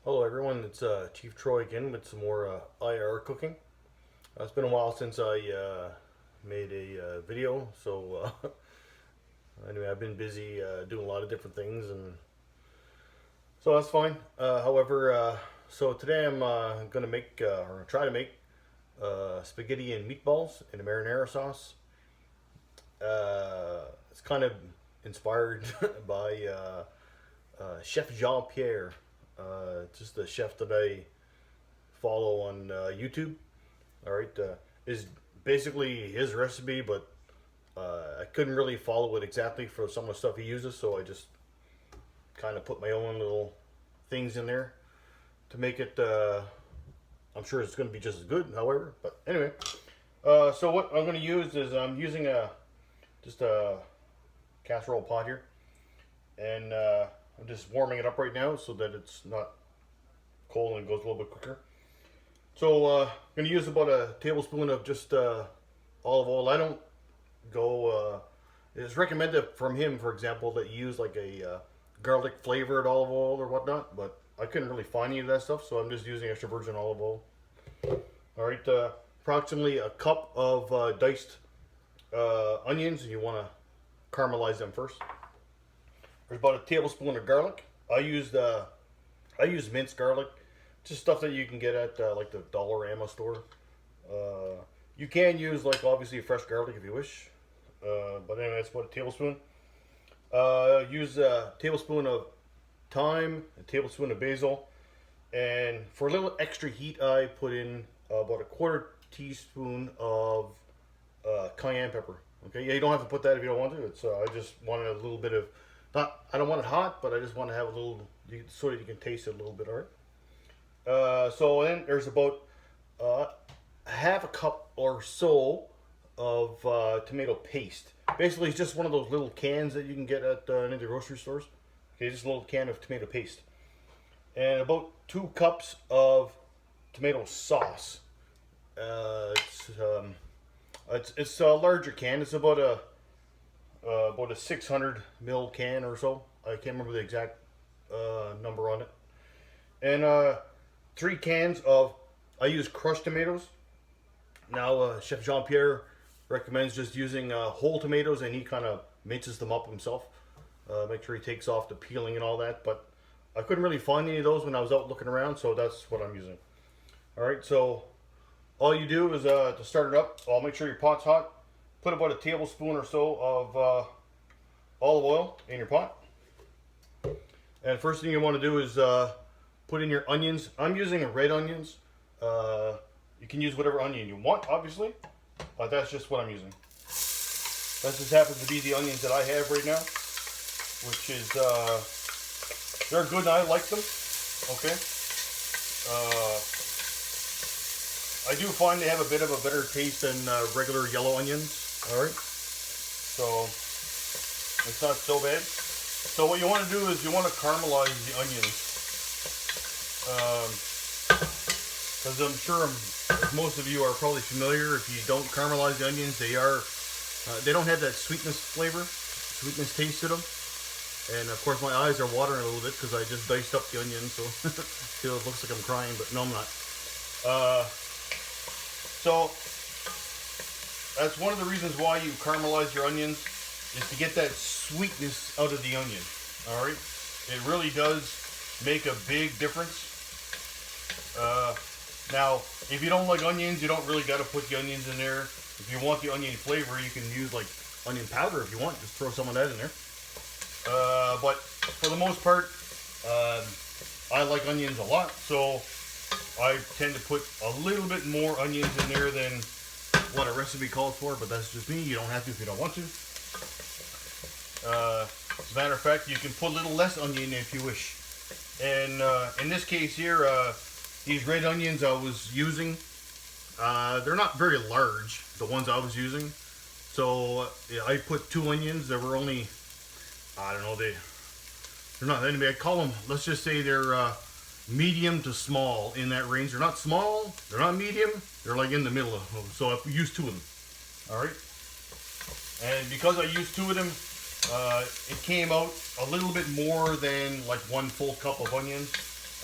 Hello everyone, it's Chief Troy again with some more IR cooking. It's been a while since I made a video, so anyway, I've been busy doing a lot of different things, and so that's fine. So today I'm going to make, or try to make, spaghetti and meatballs in a marinara sauce. It's kind of inspired by Chef Jean Pierre, just the chef that I follow on YouTube. All right, is basically his recipe, but I couldn't really follow it exactly for some of the stuff he uses, so I just kind of put my own little things in there to make it. I'm sure it's going to be just as good, however. But anyway, so what I'm going to use is I'm using just a casserole pot here, and I'm just warming it up right now so that it's not cold and goes a little bit quicker. So I'm going to use about a tablespoon of just olive oil. I don't go, it's recommended from him, for example, that you use like a garlic flavored olive oil or whatnot, but I couldn't really find any of that stuff, so I'm just using extra virgin olive oil. All right, approximately a cup of diced onions, and you want to caramelize them first. There's about a tablespoon of garlic. I use minced garlic, just stuff that you can get at like the Dollarama store. You can use like obviously fresh garlic if you wish, but anyway, that's about a tablespoon. Use a tablespoon of thyme, a tablespoon of basil, and for a little extra heat, I put in about a quarter teaspoon of cayenne pepper. Okay, yeah, you don't have to put that if you don't want to. It's I just wanted a little bit of. I don't want it hot, but I just want to have a little, so that you can taste it a little bit, all right? So then there's about half a cup or so of tomato paste. Basically, it's just one of those little cans that you can get at any of the grocery stores. Okay, just a little can of tomato paste. And about 2 cups of tomato sauce. It's a larger can. It's about a 600 ml can or so. I can't remember the exact number on it. And 3 cans of, I use crushed tomatoes. Now Chef Jean Pierre recommends just using whole tomatoes, and he kind of minces them up himself. Make sure he takes off the peeling and all that. But I couldn't really find any of those when I was out looking around, so that's what I'm using. All right, so all you do is to start it up, I'll make sure your pot's hot. Put about a tablespoon or so of olive oil in your pot. And first thing you want to do is put in your onions. I'm using red onions. You can use whatever onion you want, obviously, but that's just what I'm using. That just happens to be the onions that I have right now, which is, they're good and I like them, okay? I do find they have a bit of a better taste than regular yellow onions. All right, so it's not so bad. So what you want to do is you want to caramelize the onions, because I'm sure most of you are probably familiar. If you don't caramelize the onions, they don't have that sweetness taste to them. And of course my eyes are watering a little bit because I just diced up the onions, so it looks like I'm crying, but no, I'm not. So that's one of the reasons why you caramelize your onions, is to get that sweetness out of the onion. All right, it really does make a big difference. Now, if you don't like onions, you don't really got to put the onions in there. If you want the onion flavor, you can use like onion powder if you want. Just throw some of that in there. But for the most part, I like onions a lot, so I tend to put a little bit more onions in there than what a recipe calls for, but that's just me. You don't have to if you don't want to. As a matter of fact, you can put a little less onion if you wish. And in this case here, these red onions I was using, they're not very large, the ones I was using. So yeah, I put 2 onions. There were only, I don't know, they're not, anyway, I call them, let's just say they're medium to small, in that range. They're not small, they're not medium, they're like in the middle of them. So I used 2 of them. All right, and because I used 2 of them, it came out a little bit more than like 1 full cup of onions.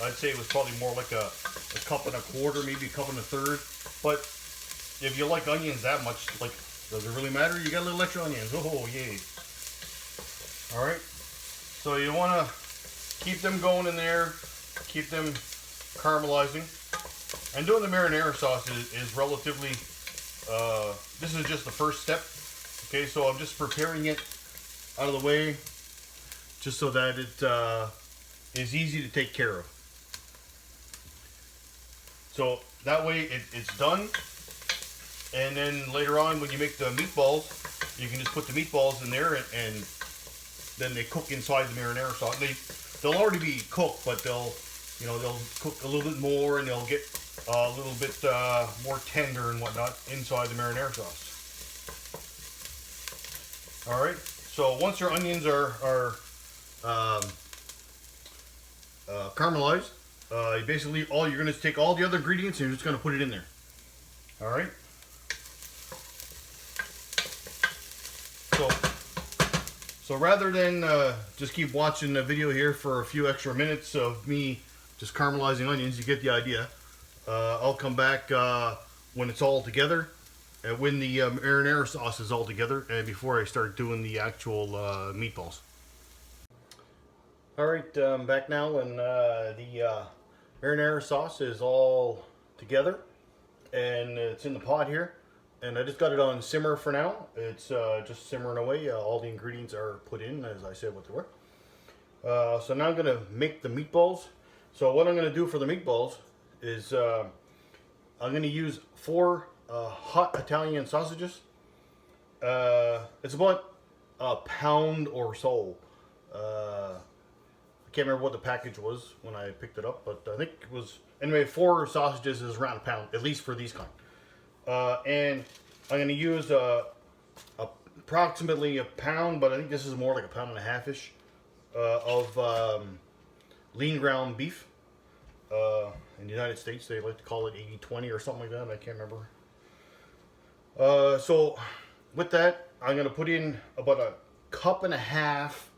I'd say it was probably more like a cup and a quarter, maybe a cup and a third. But if you like onions that much, like, does it really matter? You got a little extra onions. Oh, yay. All right. So you want to keep them going in there, keep them caramelizing. And doing the marinara sauce is relatively, this is just the first step. Okay, so I'm just preparing it out of the way just so that it is easy to take care of. So that way it's done. And then later on when you make the meatballs, you can just put the meatballs in there and then they cook inside the marinara sauce. They'll already be cooked, but they'll cook a little bit more and they'll get a little bit more tender and whatnot inside the marinara sauce. All right. So once your onions are caramelized, basically you're going to take all the other ingredients and you're just going to put it in there. All right. So rather than just keep watching the video here for a few extra minutes of me just caramelizing onions, you get the idea. I'll come back when it's all together, and when the marinara sauce is all together, and before I start doing the actual meatballs. All right, I'm back now, and the marinara sauce is all together, and it's in the pot here. And I just got it on simmer for now. It's just simmering away. All the ingredients are put in, as I said what they were. So now I'm going to make the meatballs. So what I'm going to do for the meatballs is I'm going to use 4 hot Italian sausages. It's about a pound or so. I can't remember what the package was when I picked it up, but I think it was, anyway, 4 sausages is around a pound, at least for these kind. And I'm going to use approximately a pound, but I think this is more like a pound and a half-ish of lean ground beef. In the United States, they like to call it 80-20 or something like that. I can't remember. So with that, I'm going to put in about a cup and a half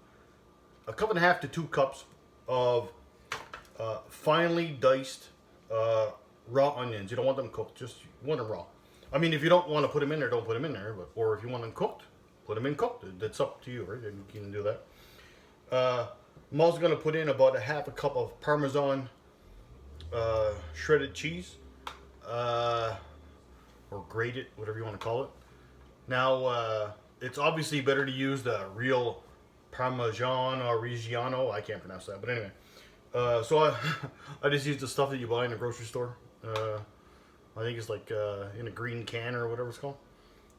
to 2 cups of finely diced raw onions. You don't want them cooked, just you want them raw. I mean, if you don't want to put them in there, don't put them in there. Or if you want them cooked, put them in cooked. That's up to you, right? You can do that. I'm also going to put in about a half a cup of Parmesan shredded cheese, or grated, whatever you want to call it. Now, it's obviously better to use the real Parmesan or Reggiano. I can't pronounce that, but anyway. So I just use the stuff that you buy in the grocery store. I think it's like in a green can or whatever it's called.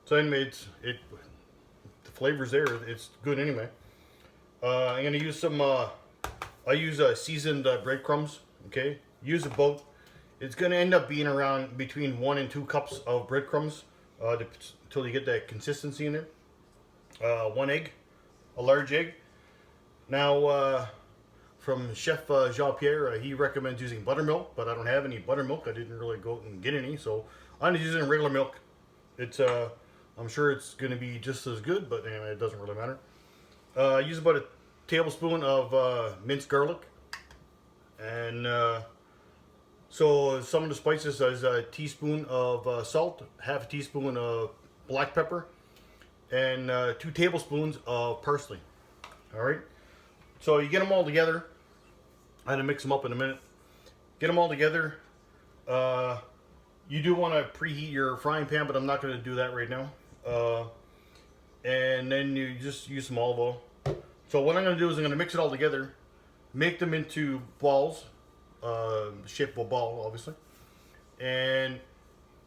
So anyway, the flavor's there. It's good anyway. I'm gonna use some. I use seasoned breadcrumbs. Okay, use a boat. It's gonna end up being around between 1 and 2 cups of breadcrumbs until you get that consistency in there. 1 egg, a large egg. Now. From Chef Jean Pierre, he recommends using buttermilk, but I don't have any buttermilk. I didn't really go out and get any, so I'm just using regular milk. It's I'm sure it's going to be just as good, but anyway, it doesn't really matter. Use about a tablespoon of minced garlic, and so some of the spices is a teaspoon of salt, half a teaspoon of black pepper, and 2 tablespoons of parsley. All right, so you get them all together. I'm going to mix them up in a minute. Get them all together. You do want to preheat your frying pan, but I'm not going to do that right now. And then you just use some olive oil. So what I'm going to do is I'm going to mix it all together, make them into balls, shape of a ball, obviously. And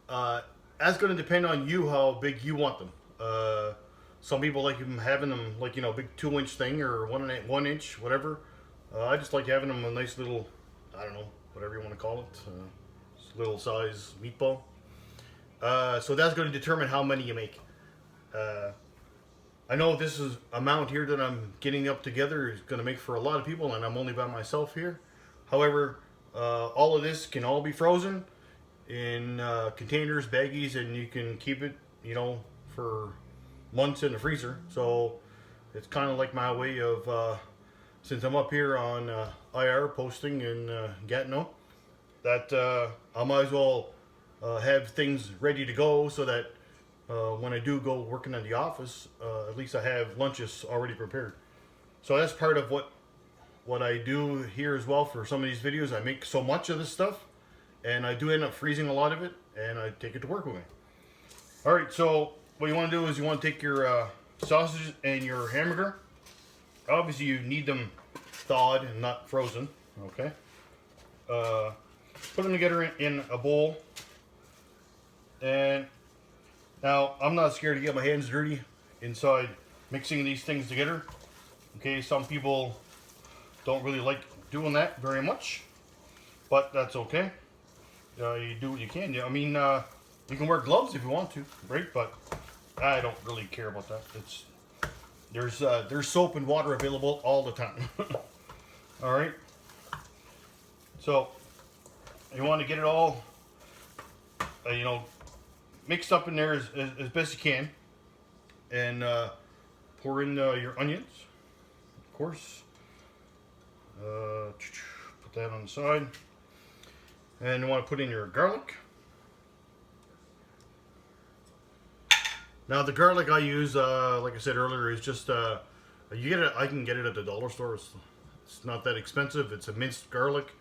that's going to depend on you how big you want them. Some people like having them like, you know, big 2-inch thing or 1 inch, whatever. I just like having them a nice little, I don't know, whatever you want to call it, little size meatball. So that's going to determine how many you make. I know this is amount here that I'm getting up together is going to make for a lot of people, and I'm only by myself here. However, all of this can all be frozen in containers, baggies, and you can keep it, you know, for months in the freezer. So it's kind of like my way of since I'm up here on IR posting in Gatineau, that I might as well have things ready to go so that when I do go working in the office, at least I have lunches already prepared. So that's part of what I do here as well for some of these videos. I make so much of this stuff, and I do end up freezing a lot of it, and I take it to work with me. All right, so what you want to do is you want to take your sausage and your hamburger. Obviously, you need them thawed and not frozen. Okay. Put them together in a bowl. And now I'm not scared to get my hands dirty inside mixing these things together. Okay, some people don't really like doing that very much, but that's okay. You do what you can. I mean, you can wear gloves if you want to, right? But I don't really care about that. There's soap and water available all the time. All right. So you want to get it all, mixed up in there as best you can, and pour in your onions, of course. Put that on the side, and you want to put in your garlic. Now the garlic I use, like I said earlier, is just you get it. I can get it at the dollar store. It's not that expensive. It's a minced garlic.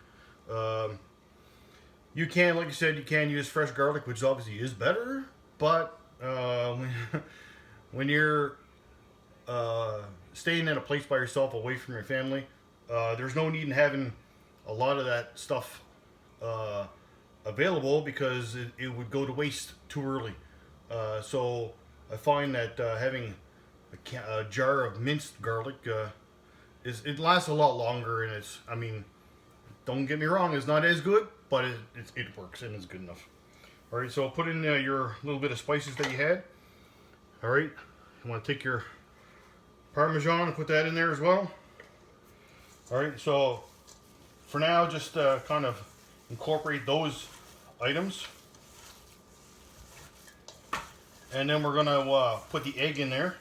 You can, like I said, you can use fresh garlic, which obviously is better. But when you're staying in a place by yourself, away from your family, there's no need in having a lot of that stuff available because it would go to waste too early. So I find that having a jar of minced garlic it lasts a lot longer, and don't get me wrong, it's not as good, but it works and it's good enough. All right, so put in your little bit of spices that you had. All right, you want to take your Parmesan and put that in there as well. All right, so for now, just kind of incorporate those items. And then we're gonna put the egg in there.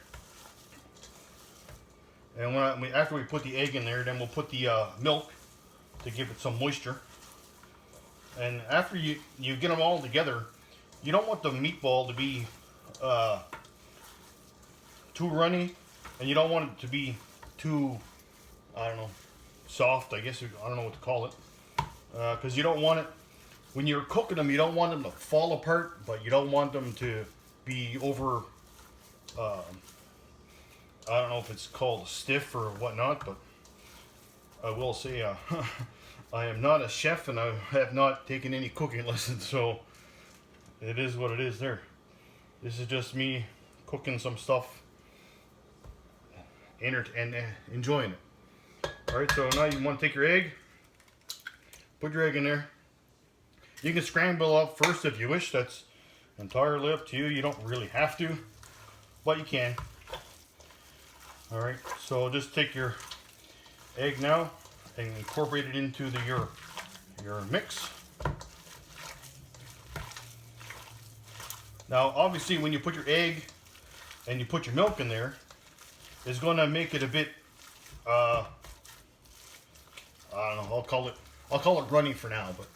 And after we put the egg in there, then we'll put the milk to give it some moisture. And after you get them all together, you don't want the meatball to be too runny, and you don't want it to be too, I don't know, soft, I guess. I don't know what to call it. Because you don't want it, when you're cooking them, you don't want them to fall apart, but you don't want them to be over, I don't know if it's called stiff or whatnot, but I will say I am not a chef and I have not taken any cooking lessons, so it is what it is there. This is just me cooking some stuff and enjoying it. Alright, so now you want to take your egg, put your egg in there. You can scramble up first if you wish, that's entirely up to you. You don't really have to, but you can. Alright, so just take your egg now and incorporate it into your mix. Now obviously when you put your egg and you put your milk in there, it's going to make it a bit I don't know, I'll call it runny for now, but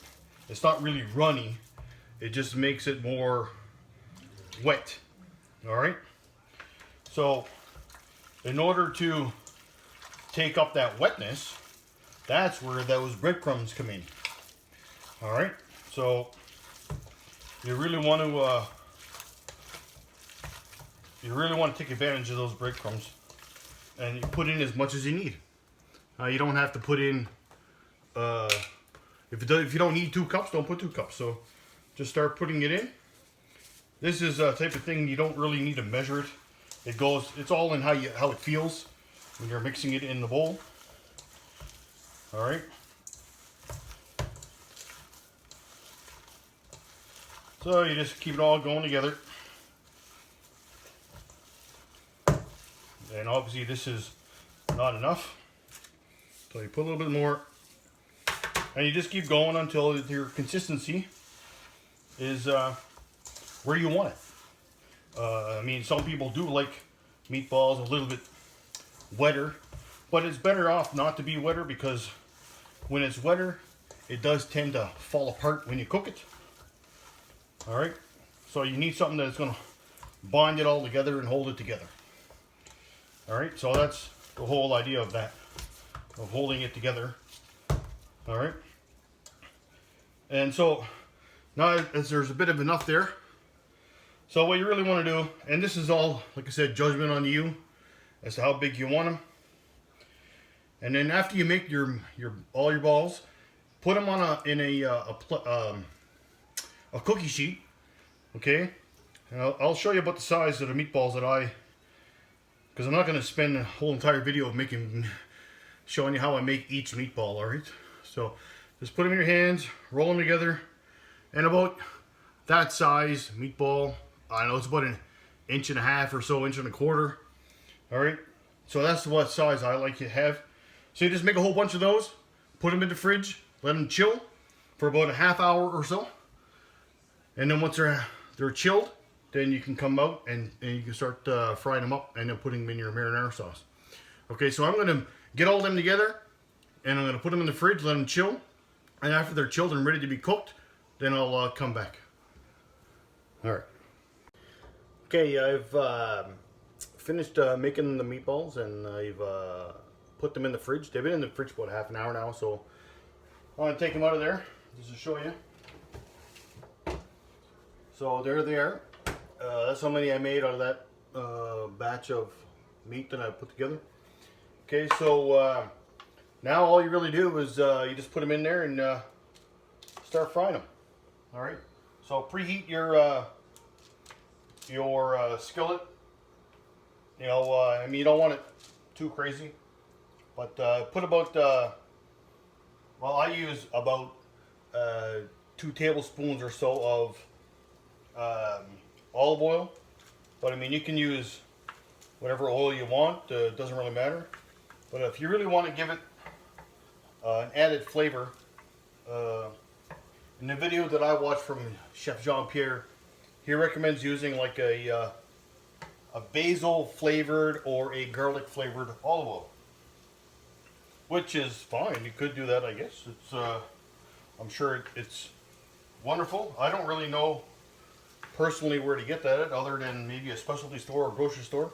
it's not really runny. It just makes it more wet. Alright, so in order to take up that wetness, that's where those breadcrumbs come in. Alright, so you really want to take advantage of those breadcrumbs, and you put in as much as you need. You don't have to put in, if you don't need 2 cups, don't put 2 cups. So just start putting it in. This is a type of thing you don't really need to measure it. It's all in how it feels when you're mixing it in the bowl. All right. So you just keep it all going together. And obviously this is not enough. So you put a little bit more. And you just keep going until your consistency is where you want it. I mean, some people do like meatballs a little bit wetter, but it's better off not to be wetter, because when it's wetter, it does tend to fall apart when you cook it. All right, so you need something that's going to bind it all together and hold it together. All right, so that's the whole idea of that, of holding it together. All right, and so now as there's a bit of enough there, so what you really want to do, and this is all, like I said, judgment on you as to how big you want them. And then after you make all your balls, put them on a cookie sheet, okay? And I'll show you about the size of the meatballs that because I'm not going to spend a whole entire video of showing you how I make each meatball, all right? So just put them in your hands, roll them together, and about that size meatball, I know it's about an 1.5 inches or so, 1.25 inches, all right? So that's what size I like to have. So you just make a whole bunch of those, put them in the fridge, let them chill for about a half hour or so. And then once they're chilled, then you can come out and you can start frying them up and then putting them in your marinara sauce. Okay, so I'm going to get all of them together and I'm going to put them in the fridge, let them chill. And after they're chilled and ready to be cooked, then I'll come back. All right. Okay, I've finished making the meatballs, and I've put them in the fridge. They've been in the fridge for about half an hour now, so I'm going to take them out of there just to show you. So there they are. That's how many I made out of that batch of meat that I put together. Okay, so now all you really do is you just put them in there and start frying them. All right. So preheat your skillet. You know, I mean, you don't want it too crazy, but put about well, I use about 2 tablespoons or so of olive oil, but I mean, you can use whatever oil you want. It doesn't really matter. But if you really want to give it an added flavor, in the video that I watched from Chef Jean Pierre, he recommends using like a basil flavored or a garlic flavored olive oil, which is fine. You could do that, I guess. It's I'm sure it's wonderful. I don't really know personally where to get that at, other than maybe a specialty store or grocery store.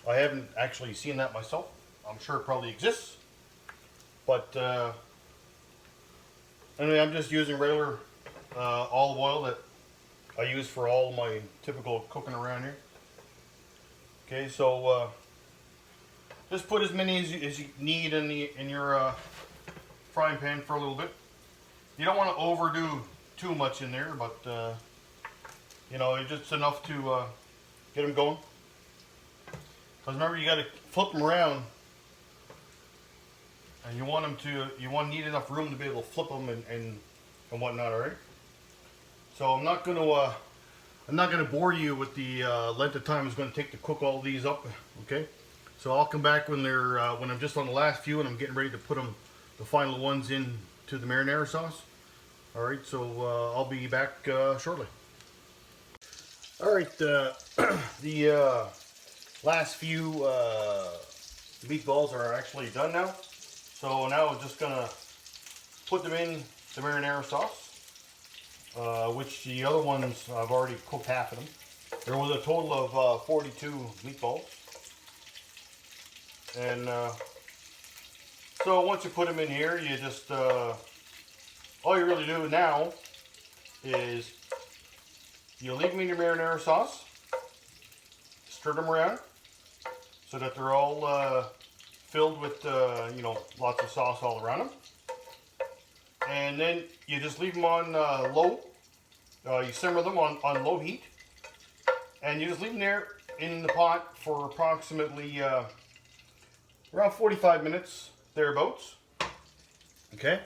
I haven't actually seen that myself. I'm sure it probably exists, but anyway, I'm just using regular olive oil that I use for all my typical cooking around here. Okay, so just put as many as you need in your frying pan for a little bit. You don't want to overdo too much in there, but you know, just enough to get them going. Because remember, you got to flip them around, and you need enough room to be able to flip them and whatnot. All right. So I'm not gonna bore you with the length of time it's going to take to cook all these up. Okay. So I'll come back when when I'm just on the last few and I'm getting ready to put the final ones into the marinara sauce. All right. So I'll be back shortly. All right. The last few meatballs are actually done now. So now I'm just gonna put them in the marinara sauce. Which the other ones, I've already cooked half of them. There was a total of 42 meatballs. And so once you put them in here, you just, all you really do now is you leave them in your marinara sauce, stir them around so that they're all filled with, you know, lots of sauce all around them. And then you just leave them on low. You simmer them on low heat. And you just leave them there in the pot for approximately around 45 minutes, thereabouts. Okay?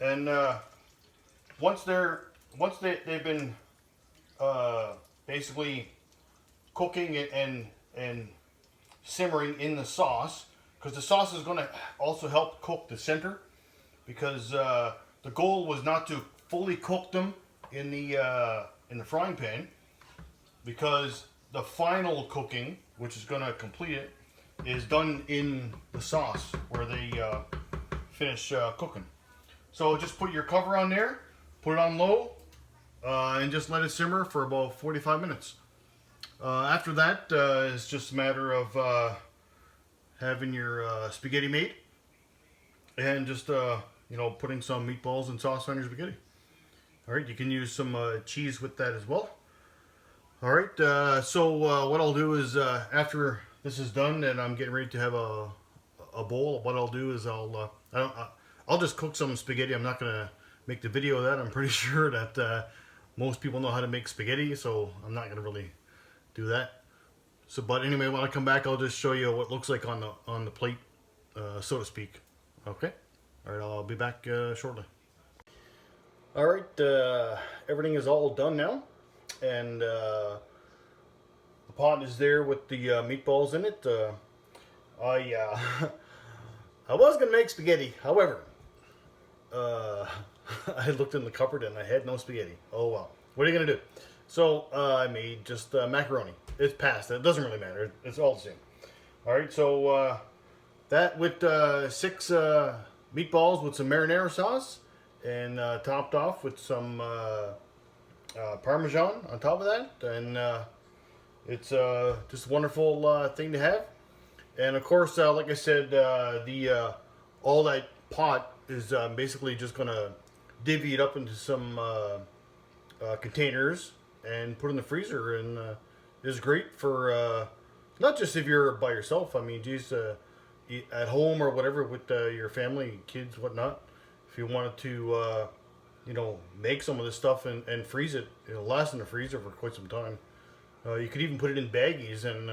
And once they've been basically cooking and simmering in the sauce, because the sauce is going to also help cook the center. Because the goal was not to fully cook them in the frying pan, because the final cooking, which is going to complete it, is done in the sauce where they finish cooking. So just put your cover on there, put it on low, and just let it simmer for about 45 minutes. After that, it's just a matter of having your spaghetti made and just putting some meatballs and sauce on your spaghetti. All right, you can use some cheese with that as well. All right, so what I'll do is after this is done and I'm getting ready to have a bowl, what I'll do is I'll just cook some spaghetti. I'm not gonna make the video of that. I'm pretty sure that most people know how to make spaghetti, so I'm not gonna really do that. So, but anyway, when I come back, I'll just show you what it looks like on the plate, so to speak. Okay. All right, I'll be back shortly. All right, everything is all done now, and the pot is there with the meatballs in it. I was gonna make spaghetti, however, I looked in the cupboard and I had no spaghetti. Oh well, what are you gonna do? So I made just macaroni. It's pasta. It doesn't really matter. It's all the same. All right, so that with 6 meatballs with some marinara sauce, and topped off with some Parmesan on top of that, and it's just a wonderful thing to have. And of course, like I said, all that pot is basically just gonna divvy it up into some containers and put in the freezer, and it's great for not just if you're by yourself. I mean, geez, at home or whatever with your family, kids, whatnot. If you wanted to, make some of this stuff and freeze it, it'll last in the freezer for quite some time. You could even put it in baggies and,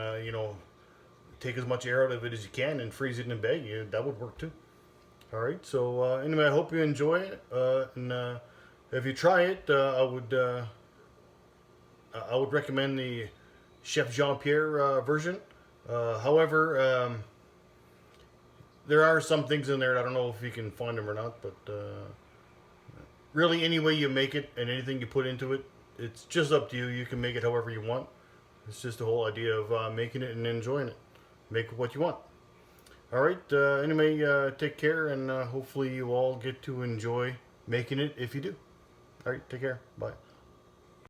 take as much air out of it as you can and freeze it in a baggie. That would work too. All right. So anyway, I hope you enjoy it. And if you try it, I would recommend the Chef Jean Pierre version. However, there are some things in there. I don't know if you can find them or not, but really, any way you make it and anything you put into it, it's just up to you. You can make it however you want. It's just the whole idea of making it and enjoying it. Make it what you want. All right. Anyway, take care, and hopefully you all get to enjoy making it if you do. All right. Take care. Bye.